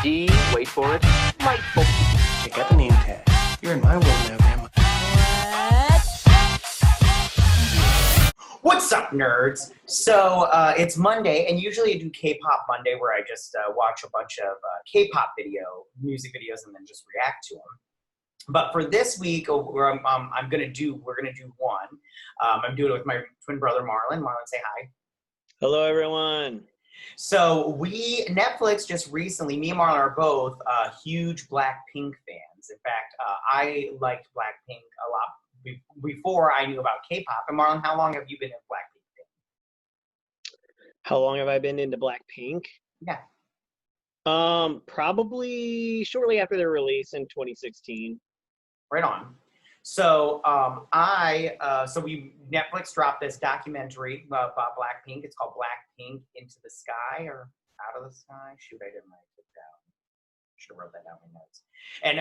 D, wait for it, delightful. Check out the name tag. You're in my world now, Grandma. What's up, nerds? So it's Monday, and usually I do K-pop Monday, where I just watch a bunch of K-pop music videos, and then just react to them. But for this week, we're gonna do one. I'm doing it with my twin brother Marlon. Marlon, say hi. Hello, everyone. So Netflix just recently, me and Marlon are both huge Blackpink fans. In fact, I liked Blackpink a lot before I knew about K-pop. And Marlon, how long have you been in Blackpink? How long have I been into Blackpink? Yeah. Probably shortly after their release in 2016. Right on. So Netflix dropped this documentary about Blackpink. It's called Blackpink Into the Sky or Out of the Sky. Shoot, I didn't write it down. Should have wrote that down in my notes. And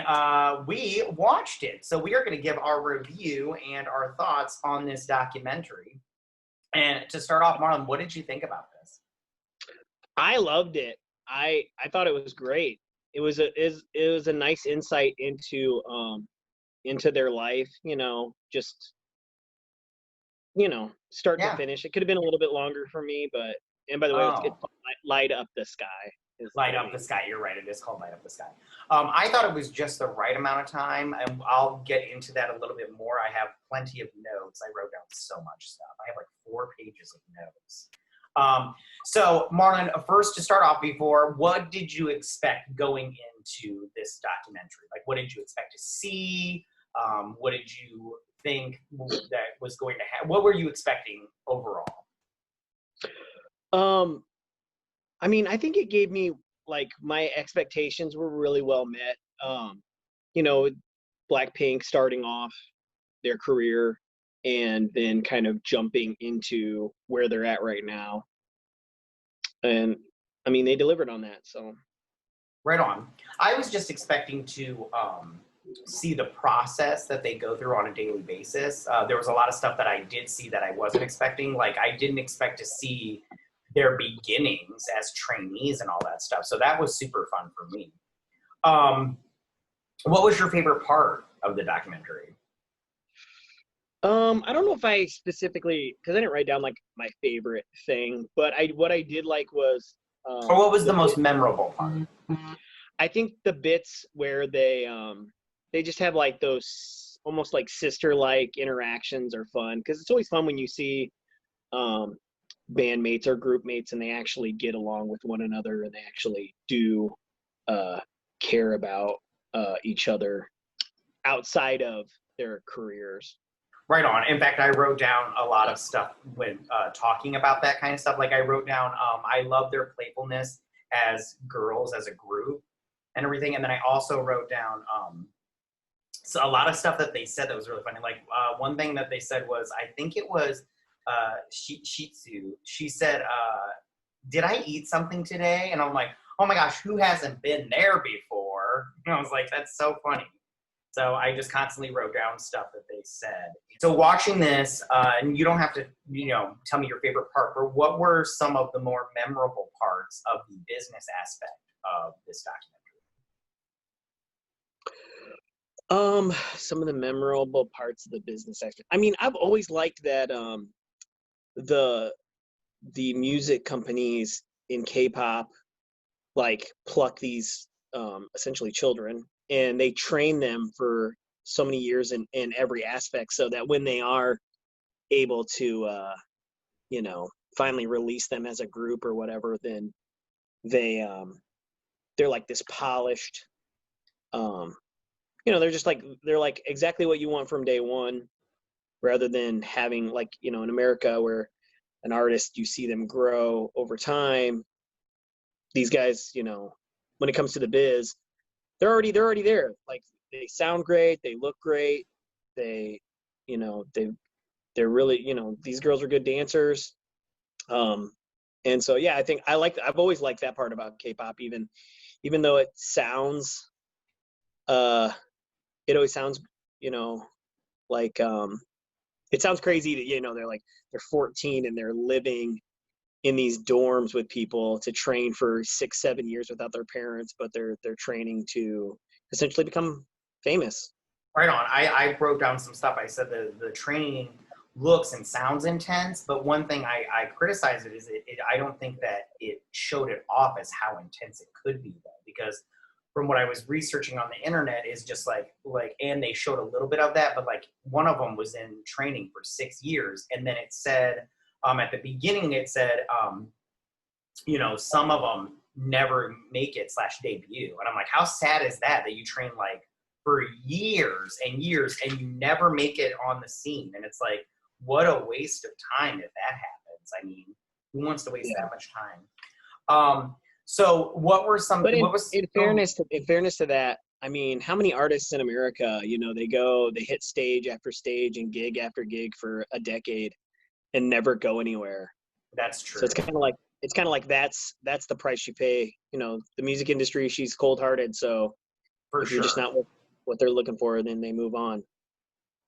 we watched it. So we are going to give our review and our thoughts on this documentary. And to start off, Marlon, what did you think about this? I loved it. I thought it was great. It was a nice insight into their life, start to finish. It could have been a little bit longer for me, and by the way, it's Light Up the Sky. Light Up the Sky, you're right, it is called Light Up the Sky. I thought it was just the right amount of time, and I'll get into that a little bit more. I have plenty of notes. I wrote down so much stuff. I have like 4 pages of notes. So Marlon, first to start off what did you expect going into this documentary? Like, what did you expect to see? What did you think that was going to happen? What were you expecting overall? I think it gave me, like, my expectations were really well met. Blackpink starting off their career and then kind of jumping into where they're at right now. And they delivered on that, so. Right on. I was just expecting to see the process that they go through on a daily basis. There was a lot of stuff that I did see that I wasn't expecting. Like, I didn't expect to see their beginnings as trainees and all that stuff. So that was super fun for me. What was your favorite part of the documentary? I don't know if I specifically, because I didn't write down like my favorite thing, but what I did like was. Or what was the most memorable part? I think the bits where they just have like those almost like sister-like interactions are fun, because it's always fun when you see bandmates or group mates and they actually get along with one another and they actually do care about each other outside of their careers. Right on. In fact, I wrote down a lot of stuff when talking about that kind of stuff. Like, I wrote down, I love their playfulness as girls, as a group and everything. And then I also wrote down so a lot of stuff that they said that was really funny. Like, one thing that they said was, I think it was Shitsu. She said, did I eat something today? And I'm like, oh my gosh, who hasn't been there before? And I was like, that's so funny. So I just constantly wrote down stuff that they said. So watching this, and you don't have to, tell me your favorite part, but what were some of the more memorable parts of the business aspect of this documentary? Some of the memorable parts of the business aspect. I've always liked that the music companies in K-pop like pluck these essentially children, and they train them for so many years in every aspect, so that when they are able to, finally release them as a group or whatever, then they're like this polished, they're like exactly what you want from day one, rather than having like, in America where an artist, you see them grow over time. These guys, when it comes to the biz, they're already there. Like, they sound great, they look great, they're really, these girls are good dancers. And so, yeah, I think I've always liked that part about K-pop, even though it sounds, it always sounds, like, it sounds crazy that, they're 14 and they're living in these dorms with people to train for 6-7 years without their parents, but they're training to essentially become famous. Right on. I wrote down some stuff. I said the training looks and sounds intense, but one thing I criticize it is I don't think that it showed it off as how intense it could be though, because from what I was researching on the internet is just like, and they showed a little bit of that, but like one of them was in training for 6 years. And then it said, at the beginning, it said, you know, some of them never make it / debut. And I'm like, how sad is that you train like for years and years and you never make it on the scene? And it's like, what a waste of time if that happens. I mean, who wants to waste that much time? So what were some, but in fairness to that, I mean, how many artists in America, you know, they hit stage after stage and gig after gig for a decade and never go anywhere. That's true. So it's kind of like that's the price you pay. You know, the music industry, she's cold-hearted. So if you're just not what they're looking for, then they move on.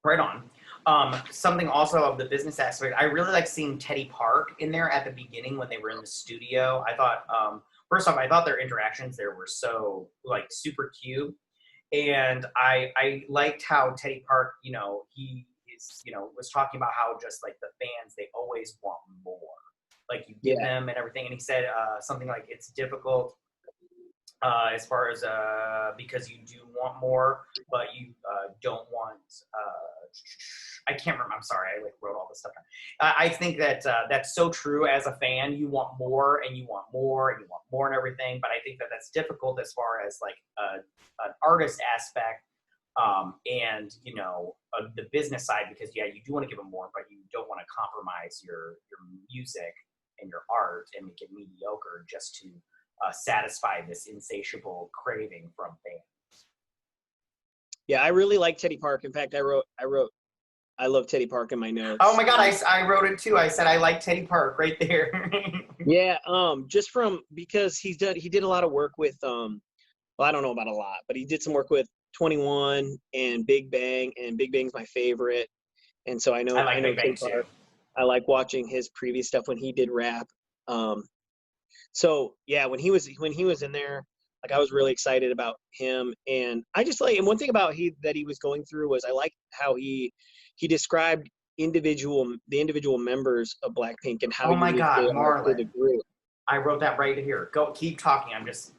Right on. Something also of the business aspect, I really like seeing Teddy Park in there at the beginning when they were in the studio. I thought, first off, I thought their interactions there were so like super cute. And I liked how Teddy Park, you know, he is, you know, was talking about how just like the fans, they always want more. Like you give them and everything. And he said something like it's difficult as far as because you do want more, but you don't want. I can't remember. I'm sorry. I like wrote all this stuff down. I think that that's so true. As a fan, you want more and you want more and you want more and everything. But I think that that's difficult as far as like an artist aspect and you know the business side, because you do want to give them more, but you don't want to compromise your music and your art and make it mediocre just to satisfy this insatiable craving from fans. Yeah, I really like Teddy Park. In fact, I love Teddy Park in my notes. Oh my God, I wrote it too. I said I like Teddy Park right there. Yeah, just because he did a lot of work with well, I don't know about a lot, but he did some work with 21 and Big Bang, and Big Bang's my favorite. And so I know Big Bang too. I like watching his previous stuff when he did rap. So yeah, when he was in there, like I was really excited about him. And I just like, and one thing about that he was going through was I liked how he described the individual members of Blackpink and how Marlon, the group. I wrote that right here. Go, keep talking. I'm just.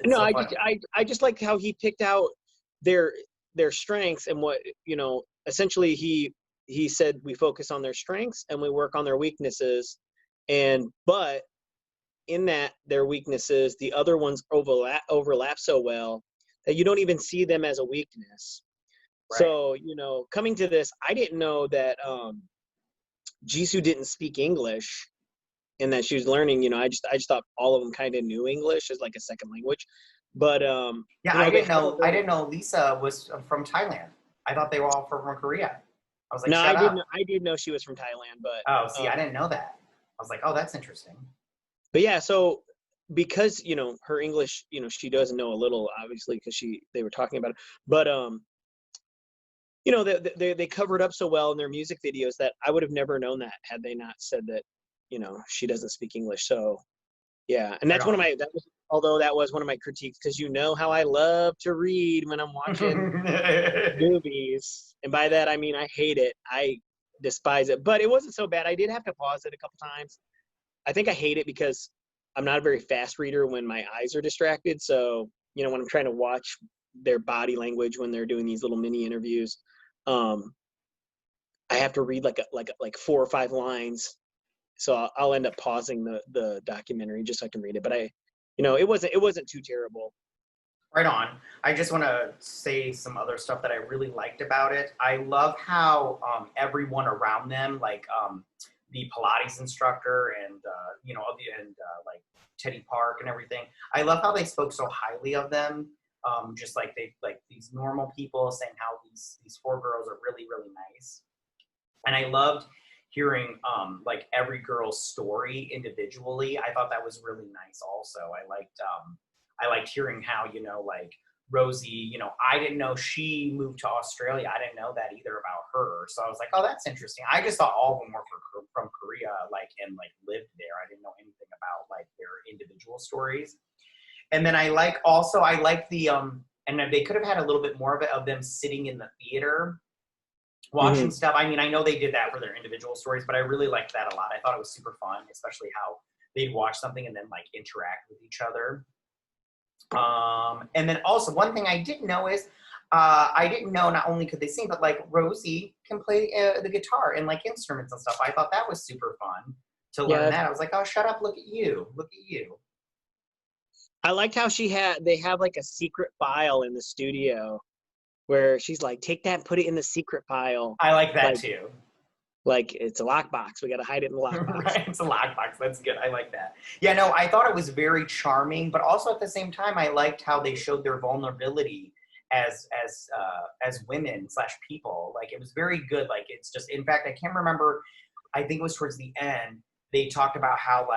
No, so I just like how he picked out their strengths and what, you know, essentially he said we focus on their strengths and we work on their weaknesses, but in that their weaknesses, the other ones overlap so well that you don't even see them as a weakness. Right. So, you know, coming to this, I didn't know that Jisoo didn't speak English and that she was learning. You know, I just thought all of them kind of knew English as like a second language. But yeah, you know, I didn't know Lisa was from Thailand. I thought they were all from Korea. I was like, no, I did know she was from Thailand, but I didn't know that. I was like, oh, that's interesting. But yeah, so because, you know, her English, you know, she does know a little, obviously, because they were talking about it. But you know, they covered up so well in their music videos that I would have never known that had they not said that, you know, she doesn't speak English. So yeah, and that's although that was one of my critiques, because you know how I love to read when I'm watching movies, and by that I mean I hate it, I despise it. But it wasn't so bad. I did have to pause it a couple times. I think I hate it because I'm not a very fast reader when my eyes are distracted. So, you know, when I'm trying to watch their body language when they're doing these little mini interviews, I have to read like 4 or 5 lines. So I'll end up pausing the documentary just so I can read it. But you know, it wasn't too terrible. Right on. I just want to say some other stuff that I really liked about it. I love how everyone around them, like the Pilates instructor and you know, like Teddy Park and everything. I love how they spoke so highly of them. Just like they like these normal people saying how these 4 girls are really, really nice. And I loved hearing like every girl's story individually. I thought that was really nice also. I liked hearing how, you know, like Rosie, I didn't know she moved to Australia. I didn't know that either about her. So I was like, oh, that's interesting. I just thought all of them were from Korea, and lived there. I didn't know anything about their individual stories. And then I like the and they could have had a little bit more of it of them sitting in the theater watching stuff. I mean, I know they did that for their individual stories, but I really liked that a lot. I thought it was super fun, especially how they'd watch something and then interact with each other. And then also one thing I didn't know is I didn't know not only could they sing, but Rosie can play the guitar and instruments and stuff. I thought that was super fun to learn that. I was like, oh, shut up, look at you. I liked how they have a secret file in the studio where she's like, take that and put it in the secret file. I like that too. It's a lockbox. We got to hide it in the lockbox. Right, it's a lockbox. That's good. I like that. Yeah, no, I thought it was very charming, but also at the same time, I liked how they showed their vulnerability as women / people. It was very good. It's just, in fact, I can't remember. I think it was towards the end. They talked about how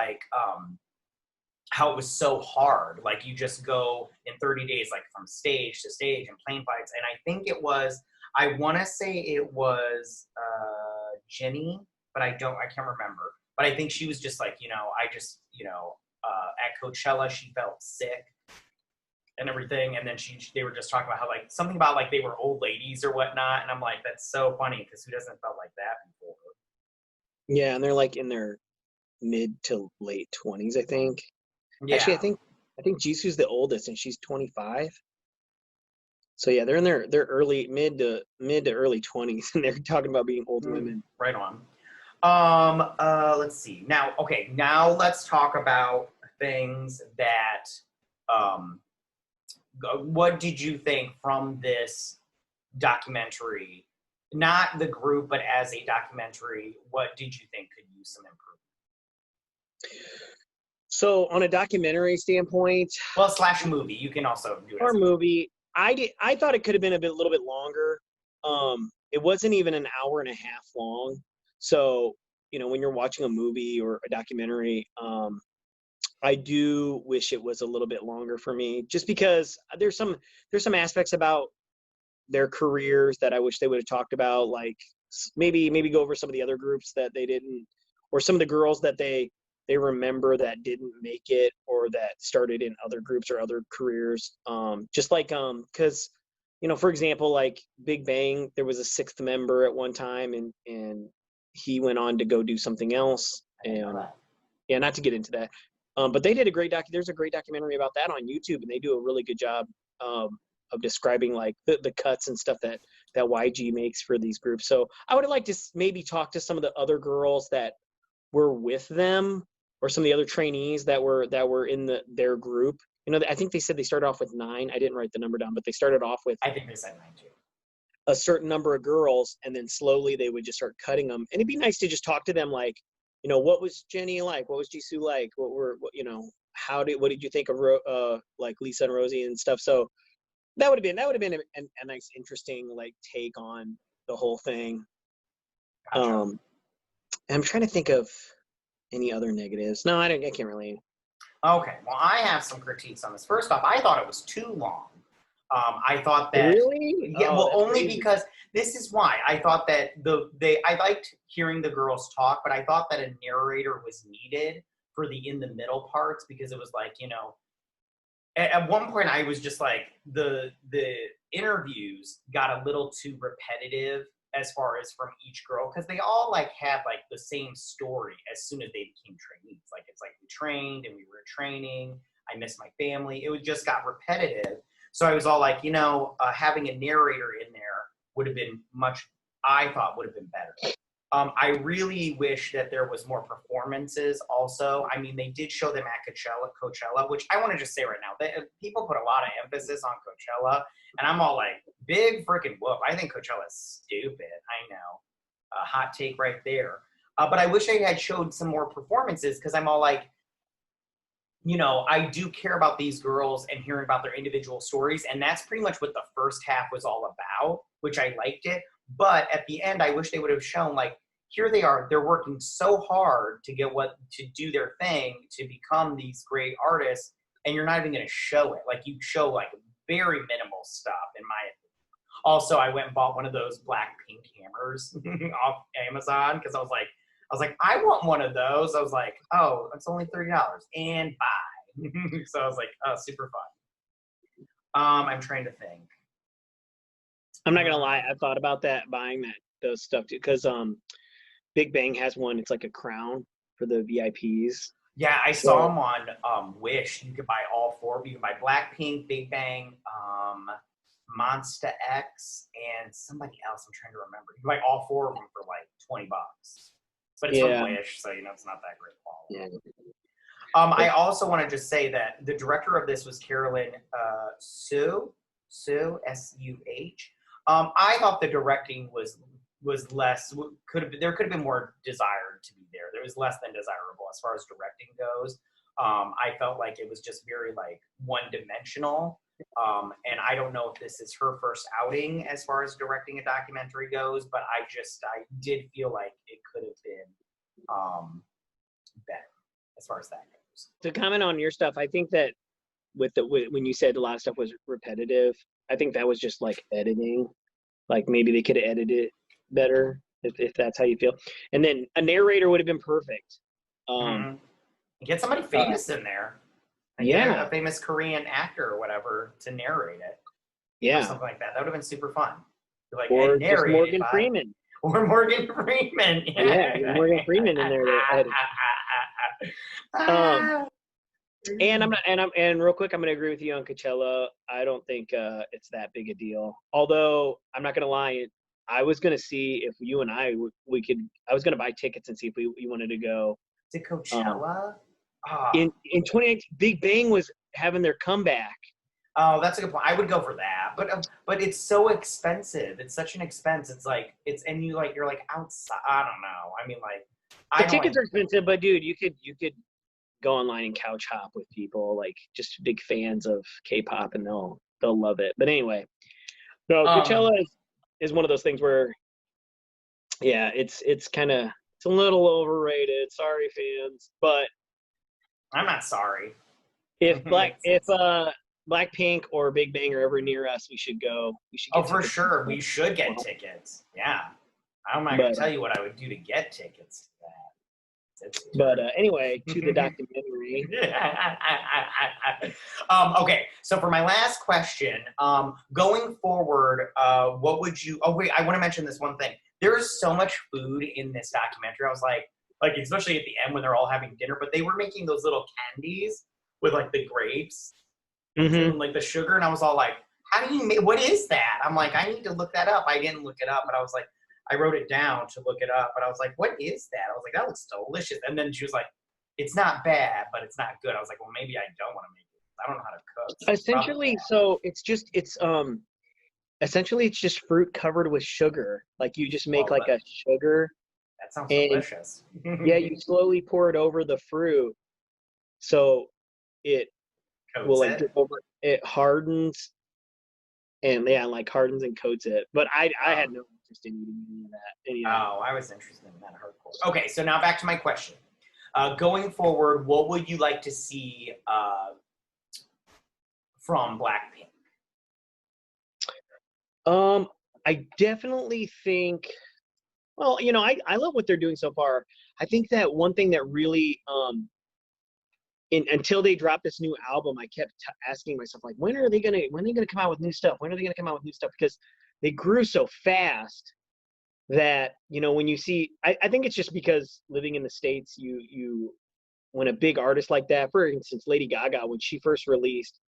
how it was so hard. You just go in 30 days, from stage to stage and plane fights. And I think it was, I want to say it was Jenny, but I can't remember. But I think she was just at Coachella, she felt sick and everything. And then they were just talking about how something about they were old ladies or whatnot. And I'm like, that's so funny because who doesn't felt like that before? Yeah. And they're in their mid to late 20s, I think. Yeah. Actually, I think Jisoo's the oldest, and she's 25. So yeah, they're in their mid to early 20s, and they're talking about being old women. Right on. Let's see. Now let's talk about things that. What did you think from this documentary? Not the group, but as a documentary, what did you think could use some improvement? So on a documentary standpoint, well, / movie, you can also do it. Or movie, I thought it could have been a little bit longer. It wasn't even an hour and a half long. So when you're watching a movie or a documentary, I do wish it was a little bit longer for me, just because there's some aspects about their careers that I wish they would have talked about, maybe go over some of the other groups that they didn't, or some of the girls that they remember that didn't make it or that started in other groups or other careers. Because, for example, Big Bang, there was a 6th member at one time and he went on to go do something else. And yeah, not to get into that. But they did a great there's a great documentary about that on YouTube, and they do a really good job of describing the cuts and stuff that YG makes for these groups. So I would have liked to maybe talk to some of the other girls that were with them, or some of the other trainees that were in their group. I think they said they started off with 9. I didn't write the number down, but they started off with, I think they said 9 too. A certain number of girls, and then slowly they would just start cutting them. And it'd be nice to just talk to them, what was Jenny like? What was Jisoo like? What did you think of Lisa and Rosie and stuff? So that would have been a nice, interesting take on the whole thing. Gotcha. I'm trying to think of any other negatives. No, I can't really. Okay, well, I have some critiques on this. First off, I thought it was too long. I thought that. Really? Yeah, well, only because this is why I thought that I liked hearing the girls talk, but I thought that a narrator was needed for the in the middle parts, because it was at one point I was just the interviews got a little too repetitive as far as from each girl, because they all had the same story as soon as they became trainees. We trained and we were training. I miss my family. It just got repetitive. So I was all having a narrator in there would have been I thought would have been better. I really wish that there was more performances also. I mean, they did show them at Coachella, which I want to just say right now, people put a lot of emphasis on Coachella, and I'm all big freaking whoop. I think Coachella is stupid. I know. Hot take right there. But I wish they had showed some more performances, because I'm all I do care about these girls and hearing about their individual stories, and that's pretty much what the first half was all about, which I liked it. But at the end, I wish they would have shown, here they are, they're working so hard to do their thing, to become these great artists, and you're not even going to show it. You show, very minimal stuff in my opinion. Also, I went and bought one of those Blackpink hammers off Amazon because I was like, I want one of those. I was like, oh, it's only $30 and buy. So I was like, oh, super fun. I'm trying to think. I'm not gonna lie, I thought about buying those stuff too, because Big Bang has one. It's like a crown for the VIPs. Yeah, I saw them on Wish. You could buy all four. You can buy Blackpink, Big Bang, Monsta X, and somebody else. I'm trying to remember. You can buy all four of them for like $20. But it's from Wish, so it's not that great quality. Yeah. I also want to just say that the director of this was Carolyn Suh, S-U-H. I thought the directing was less. There could have been more desired to be there. There was less than desirable as far as directing goes. I felt like it was just very like one-dimensional. And I don't know if this is her first outing as far as directing a documentary goes, but I did feel like it could have been better as far as that goes. To comment on your stuff, I think that when you said a lot of stuff was repetitive, I think that was just like editing. Like maybe they could have edited it better if that's how you feel. And then a narrator would have been perfect. Get somebody famous in there. A famous Korean actor or whatever to narrate it. Yeah. Or something like that. That would have been super fun. Like, or just Morgan Freeman. Or Morgan Freeman. Yeah, Morgan Freeman in there to edit. And real quick, I'm going to agree with you on Coachella. I don't think it's that big a deal. Although I'm not going to lie, I was going to see if you and I I was going to buy tickets and see if we wanted to go to Coachella. In 2019, Big Bang was having their comeback. Oh, that's a good point. I would go for that, but it's so expensive. It's such an expense. It's like you're like outside. I don't know. I mean, like the tickets are expensive, but dude, you could go online and couch hop with people like just big fans of K-pop, and they'll love it. But anyway, no, Coachella is one of those things where, yeah, it's a little overrated. Sorry, fans, but I'm not sorry. If Blackpink or Big Bang are ever near us, we should go. For sure, we should get tickets. Yeah, I'm not gonna tell you what I would do to get tickets to that. But anyway, to the documentary. Okay, so for my last question, going forward, what would you? Oh wait, I want to mention this one thing. There is so much food in this documentary. I was like especially at the end when they're all having dinner, but they were making those little candies with like the grapes and like the sugar, and I was all like, how do you make? What is that? I'm like, I need to look that up. I didn't look it up, but I was like, I wrote it down to look it up, but I was like, what is that? I was like, that looks delicious. And then she was like, it's not bad, but it's not good. I was like, well, maybe I don't want to make it. I don't know how to cook. So essentially, it's just fruit covered with sugar. Like you just make a sugar. That sounds delicious. Yeah, you slowly pour it over the fruit, so it it hardens, and hardens and coats it. But I had no interest in eating any of that. I was interested in that hardcore. Okay, so now back to my question. Going forward, what would you like to see from Blackpink? I definitely think. Well, I love what they're doing so far. I think that one thing that really, until they dropped this new album, I kept asking myself, like, when are they gonna come out with new stuff? When are they gonna come out with new stuff? Because they grew so fast that when you see, I think it's just because living in the States, when a big artist like that, for instance, Lady Gaga, when she first released,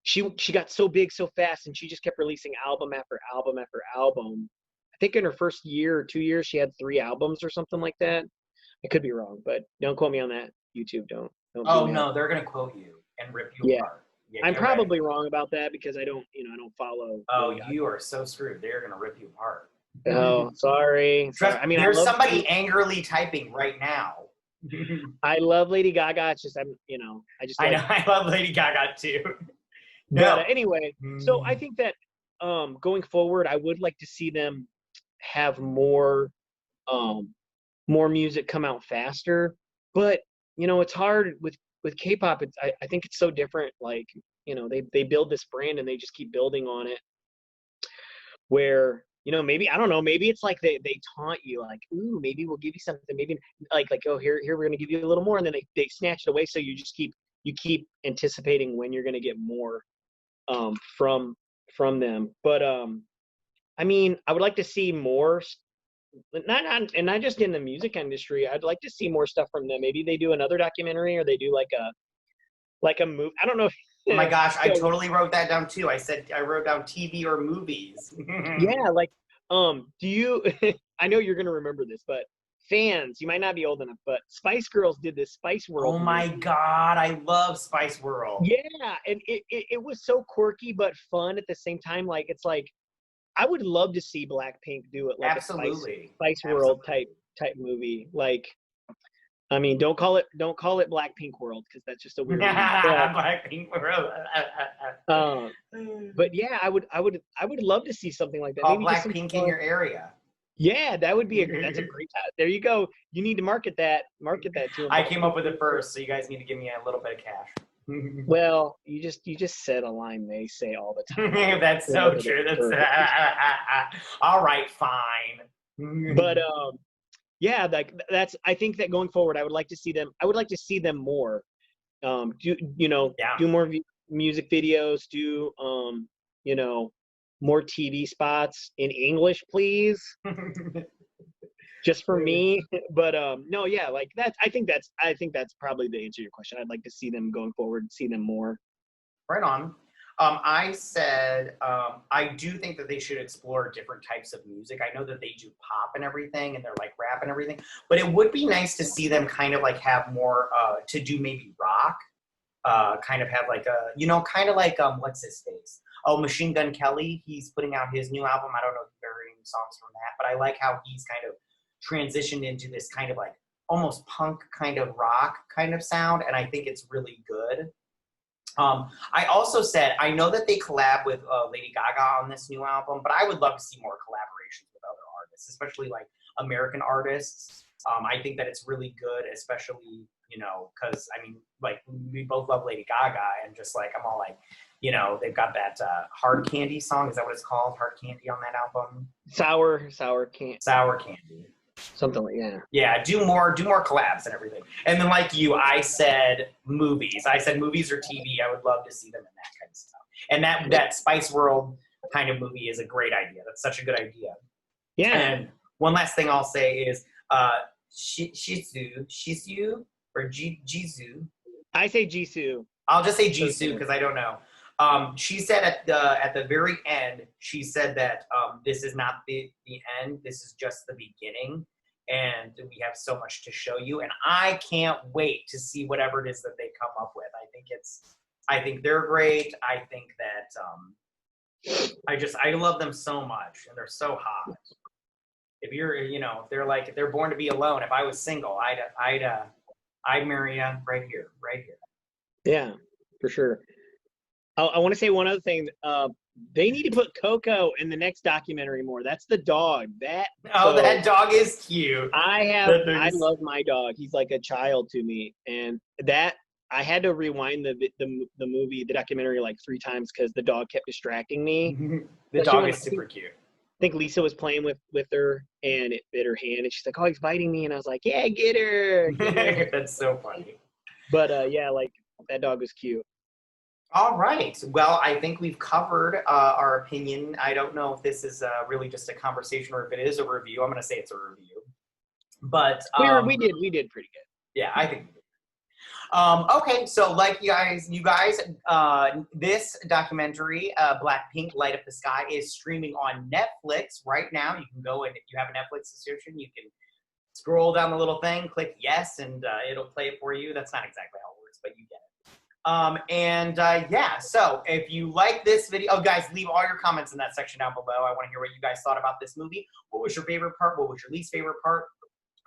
she got so big so fast, and she just kept releasing album after album after album. I think in her first year or 2 years, she had 3 albums or something like that. I could be wrong, but don't quote me on that. YouTube, don't. Oh no, they're gonna quote you and rip you apart. Yeah, I'm probably wrong about that because I don't follow. Oh, you are so screwed. They're gonna rip you apart. Oh, sorry. I mean, there's somebody angrily typing right now. I love Lady Gaga. It's just I love Lady Gaga too. But anyway, so I think that going forward, I would like to see them have more music come out faster. But it's hard with K-pop. I think it's so different. Like they build this brand and they just keep building on it. Where maybe I don't know, maybe it's like they taunt you like, ooh, maybe we'll give you something, maybe like oh here we're gonna give you a little more, and then they snatch it away, so you just keep anticipating when you're gonna get more from them. But I mean, I would like to see more, not just in the music industry. I'd like to see more stuff from them. Maybe they do another documentary, or they do like a movie. I don't know. Oh my gosh, I totally wrote that down too. I wrote down TV or movies. Yeah, like do you I know you're gonna remember this, but fans, you might not be old enough, but Spice Girls did this Spice World Oh my movie. God, I love Spice World. Yeah, and it was so quirky but fun at the same time. Like, it's like, I would love to see Blackpink do it, like Absolutely. a Spice World type movie. Like, I mean, don't call it Blackpink World, because that's just a weird name. Blackpink World. But yeah, I would love to see something like that. Call Maybe just Blackpink in your area. Yeah, that would be that's a great time. There you go. You need to market that to them. I came up with it first, so you guys need to give me a little bit of cash. Well, you just said a line they say all the time. That's so true. That's all right, fine. But yeah, like I think that going forward, I would like to see them more. Do more music videos, do more TV spots in English, please. Just for me. But no, yeah, like I think that's probably the answer to your question. I'd like to see them going forward, see them more. Right on. I said I do think that they should explore different types of music. I know that they do pop and everything, and they're like rap and everything, but it would be nice to see them kind of like have more to do, maybe rock, kind of have like a, kind of like what's his face? Oh, Machine Gun Kelly. He's putting out his new album. I don't know if there are any songs from that, but I like how he's kind of transitioned into this kind of like almost punk kind of rock kind of sound, and I think it's really good. I also said, I know that they collab with Lady Gaga on this new album, but I would love to see more collaborations with other artists, especially like American artists. I think that it's really good, especially, because I mean, like, we both love Lady Gaga, and just like, I'm all like, they've got that Hard Candy song. Is that what it's called? Hard Candy on that album? Sour Candy. Sour Candy. Something like, yeah. Yeah, do more collabs and everything. And then, like you, I said movies. I said movies or TV. I would love to see them in that kind of stuff. And that Spice World kind of movie is a great idea. That's such a good idea. Yeah. And one last thing I'll say is Shizu or Jisoo. I say Jisoo. I'll just say Jisoo because I don't know. She said at the very end, she said that this is not the end. This is just the beginning, and we have so much to show you. And I can't wait to see whatever it is that they come up with. I think they're great. I think that I love them so much, and they're so hot. If you're, if they're born to be alone. If I was single, I'd marry you right here. Yeah, for sure. I want to say one other thing. They need to put Coco in the next documentary more. That's the dog. That dog is cute. I love my dog. He's like a child to me, and that I had to rewind the documentary like 3 times because the dog kept distracting me. The dog is super cute. I think Lisa was playing with her, and it bit her hand, and she's like, "Oh, he's biting me," and I was like, "Yeah, get her." That's so funny. But yeah, like, that dog was cute. All right. Well, I think we've covered our opinion. I don't know if this is really just a conversation or if it is a review. I'm going to say it's a review. But we did pretty good. Yeah, I think we did. Okay, so like you guys, this documentary, Blackpink Light Up the Sky, is streaming on Netflix right now. You can go, and if you have a Netflix subscription, you can scroll down the little thing, click yes, and it'll play it for you. That's not exactly how it works, but you get it. Yeah, so if you like this video, guys, leave all your comments in that section down below. I want to hear what you guys thought about this movie. What was your favorite part? What was your least favorite part?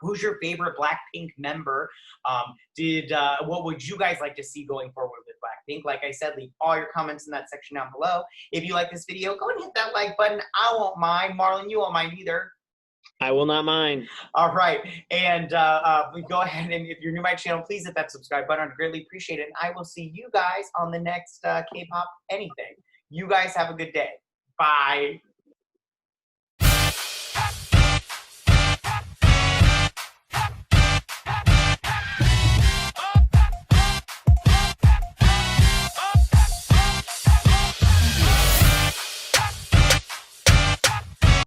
Who's your favorite Blackpink member? What would you guys like to see going forward with Blackpink? Like I said, leave all your comments in that section down below. If you like this video, go and hit that like button. I won't mind. Marlon, you won't mind either. I will not mind. All right. And we go ahead and if you're new to my channel, please hit that subscribe button. I'd greatly appreciate it. And I will see you guys on the next K-pop anything. You guys have a good day. Bye.